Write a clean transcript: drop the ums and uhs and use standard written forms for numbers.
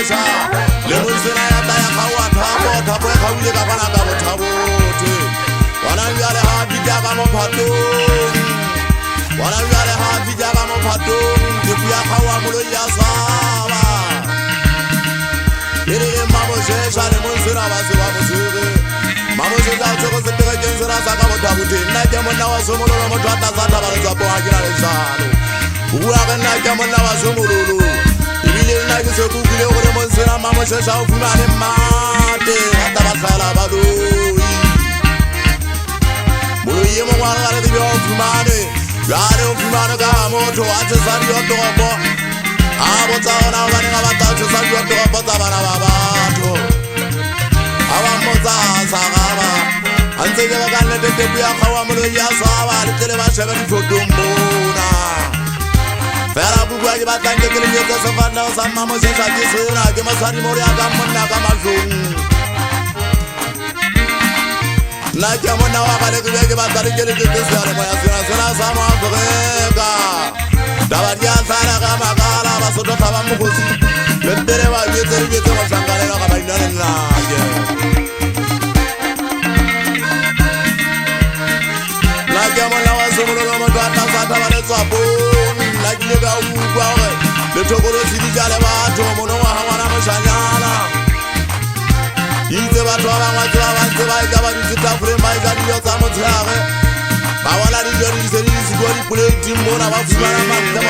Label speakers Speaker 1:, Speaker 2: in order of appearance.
Speaker 1: Mmamoshasha le monsena ya taya khawa thabo thabo e khawile ka bana ka bothabothe wana yale ha bidya ka mophato wana yale ha bidya ka mophato ke buya khawa mulo ya saba ere Mmamoshasha le monsena ba se ba mosere Mmamoshasha tsoko se tega kensera sa ka bothabothe nna ke monna wa somololo motho a tsa taba le tsa bo ha ke na le tsalo bua ka nna ke monna wa somololo ibile nna ke se kukile gore monsena Mmamoshasha o fumane mate ata ba khala ba loi moloi mo ngwana le di o fumane yare o fumane ka motho a tse sa di o topo a botsa ona ba ne ba ta tse sa di o topo tsa bana ba batho aba motsa sa gaba antse ke ba kana te buya khawa moloi ya saba le tele ba sheba di fotombona fera bugwa ke ba tlanke ke le yetsa se fana sa Mmamoshasha ke sera ke masadi mo ya ka monna ka mahlong na ke monna wa ka le ke ba tsare ke le ke sera mo ya sera sa mo Afrika daba dia tsara ka makala ba soto thaba mokosi le tere ba yetse mo sangalela ka ba inana nna ke la ke monna wa somololo mo tata sa thaba le tswapo la ke le ka ukwa gore le thokolo se di jale batho mono wa ngwana moshanyana itse batho ba bangwe tse ba bantse ba ka ba ditse tafole ba ka dijo tsa motlhare ba wala dijo di se di go di plate mona ba fumana matla